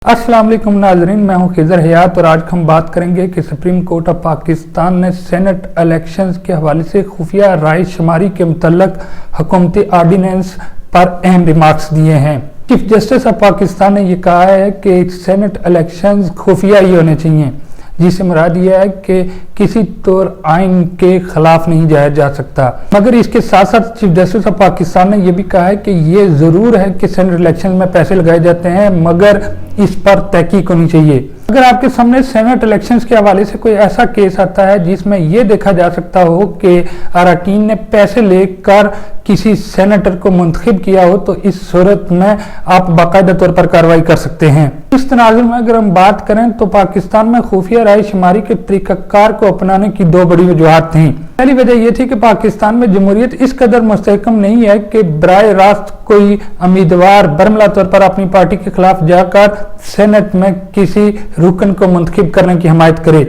अस्सलाम वालेकुम नाज़रीन, मैं हूं खिज़र हयात और आज हम बात करेंगे कि सुप्रीम कोर्ट ऑफ पाकिस्तान ने सेनेट इलेक्शंस के हवाले से खुफिया राय शुमारी के मुतल्लक हुकूमती आर्डीनेंस पर अहम रिमार्क्स दिए हैं। चीफ जस्टिस ऑफ पाकिस्तान ने यह कहा है कि सेनेट इलेक्शंस खुफिया ही होने चाहिए, जिससे मुराद यह है कि किसी तौर आइन के खिलाफ नहीं जाया जा सकता। मगर इसके साथ साथ चीफ जस्टिस ऑफ पाकिस्तान ने यह भी कहा है कि ये जरूर है कि सेनेट इलेक्शन में पैसे लगाए जाते हैं, मगर इस पर तहकीक होनी चाहिए। अगर आपके सामने सेनेट इलेक्शंस के हवाले से कोई ऐसा केस आता है जिसमें यह देखा जा सकता हो कि अरकान ने पैसे लेकर किसी सेनेटर को मुंतखब किया हो, तो इस सूरत में आप बाकायदा तौर पर कार्रवाई कर सकते हैं। इस तनाजुर में अगर हम बात करें तो पाकिस्तान में खुफिया राय शुमारी के तरीकाकार को अपनाने की दो बड़ी वजूहात थी। पहली वजह यह थी कि पाकिस्तान में जमहूरियत इस कदर मुस्तहकम नहीं है कि बराह रास्त कोई उम्मीदवार बरमला तौर पर अपनी पार्टी के खिलाफ जाकर सेनेट में किसी रुकन को मुंतखब करने की हिमायत करे।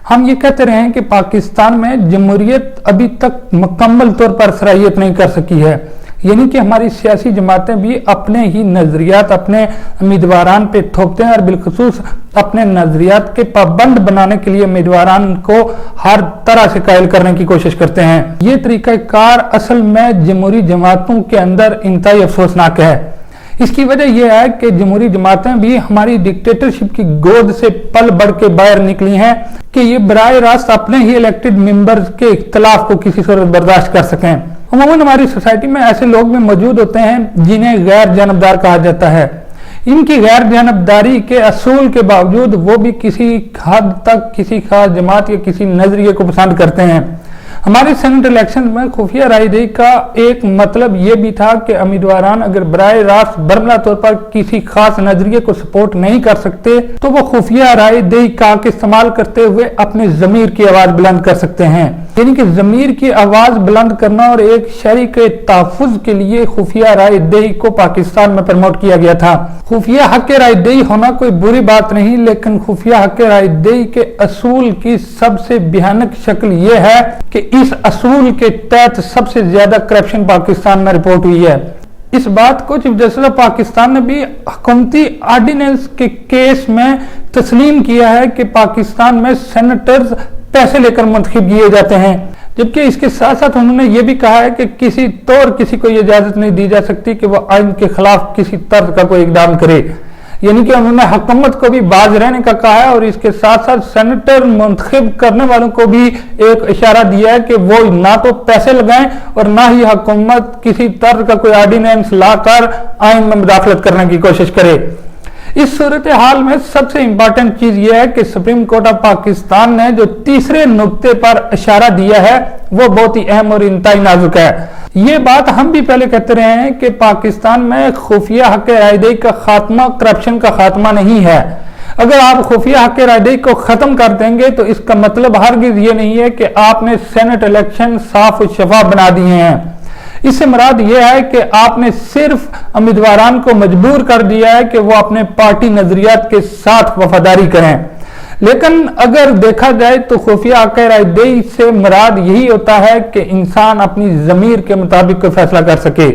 हम ये कहते रहे हैं कि पाकिस्तान में जमहूरियत अभी तक मुकम्मल तौर पर सराहियत नहीं कर सकी है, यानी कि हमारी सियासी जमातें भी अपने ही नजरियात अपने उम्मीदवारान पे थोपते हैं और बिलखुसूस अपने नजरियात के पाबंद बनाने के लिए उम्मीदवारान को हर तरह से कायल करने की कोशिश करते हैं। ये तरीकाकार असल में जमहूरी जमातों के अंदर इंतहाई अफसोसनाक है। इसकी वजह यह है कि जमहूरी जमातें भी हमारी डिक्टेटरशिप की गोद से पल बढ़ के बाहर निकली हैं कि ये बराह रास्त अपने ही इलेक्टेड मेंबर्स के इख्तलाफ को किसी सूरत बर्दाश्त कर सकें। अमूमन हमारी सोसाइटी में ऐसे लोग भी मौजूद होते हैं जिन्हें गैर जानबदार कहा जाता है। इनकी गैर जानबदारी के असूल के बावजूद वो भी किसी हद तक किसी खास जमात या किसी नजरिए को पसंद करते हैं। हमारे सेनेट इलेक्शन में खुफिया रायदही का एक मतलब ये भी था कि उम्मीदवारान अगर बराह रास्त बरमला तौर पर किसी खास नजरिए को सपोर्ट नहीं कर सकते तो वो खुफिया रायदही का इस्तेमाल करते हुए अपने जमीर की आवाज बुलंद कर सकते हैं। यानी कि जमीर की आवाज बुलंद करना और एक शहरी के तहफ्फुज के लिए खुफिया रायदही को पाकिस्तान में प्रमोट किया गया था। खुफिया हक रायदही होना कोई बुरी बात नहीं, लेकिन खुफिया हक रायदही के असूल की सबसे भयानक शक्ल यह है कि इस असूल के तहत सबसे ज्यादा करप्शन पाकिस्तान में रिपोर्ट हुई है। इस बात को चीफ जस्टिस ऑफ पाकिस्तान ने भी हुकूमती आर्डिनेंस के केस में तस्लीम किया है कि पाकिस्तान में सेनेटर्स पैसे लेकर मुंतखब किए जाते हैं, जबकि इसके साथ साथ उन्होंने ये भी कहा है कि किसी तौर किसी को ये इजाजत नहीं दी जा सकती कि वह आइन के खिलाफ किसी तर्ज का कोई इकदाम करे। यानी कि उन्होंने हुकूमत को भी बाज रहने का कहा है और इसके साथ साथ सेनेटर मुंतखब करने वालों को भी एक इशारा दिया है कि वो ना तो पैसे लगाएं और ना ही हुकूमत किसी तर्ज का कोई आर्डिनेंस लाकर आइन में मुदाखलत करने की कोशिश करे। इस सूरत हाल में सबसे इंपॉर्टेंट चीज यह है कि सुप्रीम कोर्ट ऑफ पाकिस्तान ने जो तीसरे नुक्ते पर इशारा दिया है वो बहुत ही अहम और इंतहाई नाजुक है। ये बात हम भी पहले कहते रहे हैं कि पाकिस्तान में खुफिया हक रायदही का खात्मा करप्शन का खात्मा नहीं है। अगर आप खुफिया हक रायदही को खत्म कर देंगे तो इसका मतलब हरगिज ये नहीं है कि आपने सेनेट इलेक्शन साफ और शफाफ बना दिए हैं। इससे मुराद यह है कि आपने सिर्फ उम्मीदवारान को मजबूर कर दिया है कि वो अपने पार्टी नजरियात के साथ वफादारी करें। लेकिन अगर देखा जाए तो खुफिया हक रायदही से मुराद यही होता है कि इंसान अपनी जमीर के मुताबिक कोई फैसला कर सके।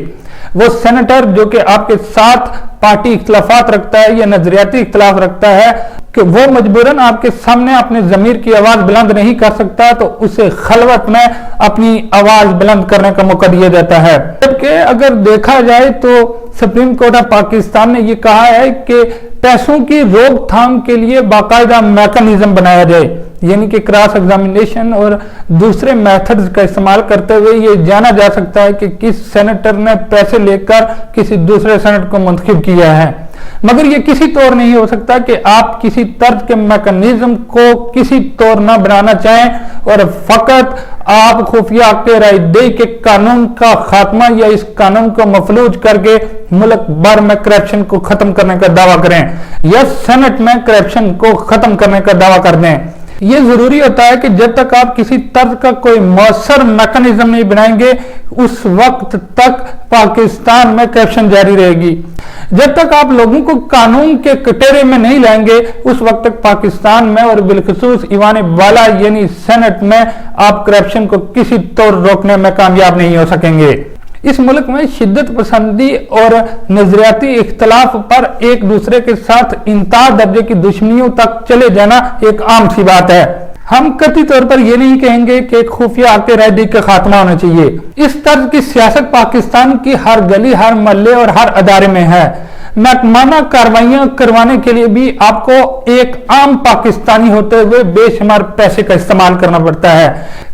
वो सेनेटर जो कि आपके साथ पार्टी इख्तलाफात रखता है या नजरियाती इख्तलाफ रखता है कि वो मजबूरन आपके सामने अपने जमीर की आवाज बुलंद नहीं कर सकता, तो उसे खलवत में अपनी आवाज बुलंद करने का मौका दिया जाता है। जबकि अगर देखा जाए तो सुप्रीम कोर्ट ऑफ पाकिस्तान ने यह कहा है कि पैसों की रोकथाम के लिए बाकायदा मैकेनिज्म बनाया जाए, यानी कि क्रॉस एग्जामिनेशन और दूसरे मेथड्स का इस्तेमाल करते हुए ये जाना जा सकता है कि किस सेनेटर ने पैसे लेकर किसी दूसरे सेनेटर को मुंतखब किया है। मगर ये किसी तौर नहीं हो सकता कि आप किसी तर्ज के मैकेनिज्म को किसी तौर ना बनाना चाहें और फकत आप खुफिया हक रायदही के कानून का खात्मा या इस कानून को मफलूज करके मुल्क भर में करप्शन को खत्म करने का दावा करें या सेनेट में करप्शन को खत्म करने का दावा कर दें। ये जरूरी होता है कि जब तक आप किसी तर्ज का कोई मौसर मैकेनिज्म नहीं बनाएंगे उस वक्त तक पाकिस्तान में करप्शन जारी रहेगी। जब तक आप लोगों को कानून के कटोरे में नहीं लाएंगे उस वक्त तक पाकिस्तान में और बिलखुसूस ईवान बाला यानी सेनेट में आप करप्शन को किसी तौर रोकने में कामयाब नहीं हो सकेंगे। इस मुल्क में शिद्दत पसंदी और नजरियाती इख्तलाफ पर एक दूसरे के साथ इंतहा दर्जे की दुश्मनियों तक चले जाना एक आम सी बात है। हम कतई तौर पर यह नहीं कहेंगे कि एक खुफिया आके रैदी का खात्मा होना चाहिए। इस तर्ज की सियासत पाकिस्तान की हर गली, हर मोहल्ले और हर अदारे में है। महकमाना कार्रवाइयां करवाने के लिए भी आपको एक आम पाकिस्तानी होते हुए बेशुमार पैसे का इस्तेमाल करना पड़ता है।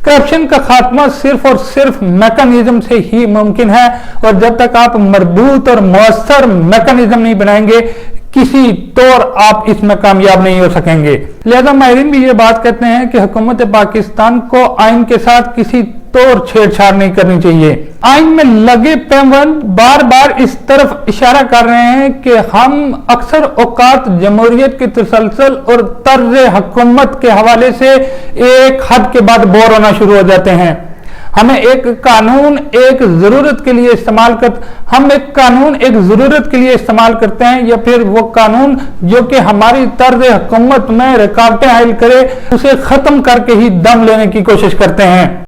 करप्शन का खात्मा सिर्फ और सिर्फ मैकेनिज्म से ही मुमकिन है, और जब तक आप मजबूत और मौसर मैकेनिज्म नहीं बनाएंगे, किसी तौर आप इसमें कामयाब नहीं हो सकेंगे। लिहाजा माहिरीन भी ये बात कहते हैं कि हुकूमत पाकिस्तान को आइन के साथ किसी तौर छेड़छाड़ नहीं करनी चाहिए। आइन में लगे पैबंद बार बार इस तरफ इशारा कर रहे हैं कि हम अक्सर औकात जमहूरियत के तसलसल और तर्ज हुकूमत के हवाले से एक हद के बाद बोर होना शुरू हो जाते हैं। हम एक कानून एक जरूरत के लिए इस्तेमाल करते हैं, या फिर वो कानून जो कि हमारी तर्ज हुकूमत में रुकावटें हायल करे, उसे खत्म करके ही दम लेने की कोशिश करते हैं।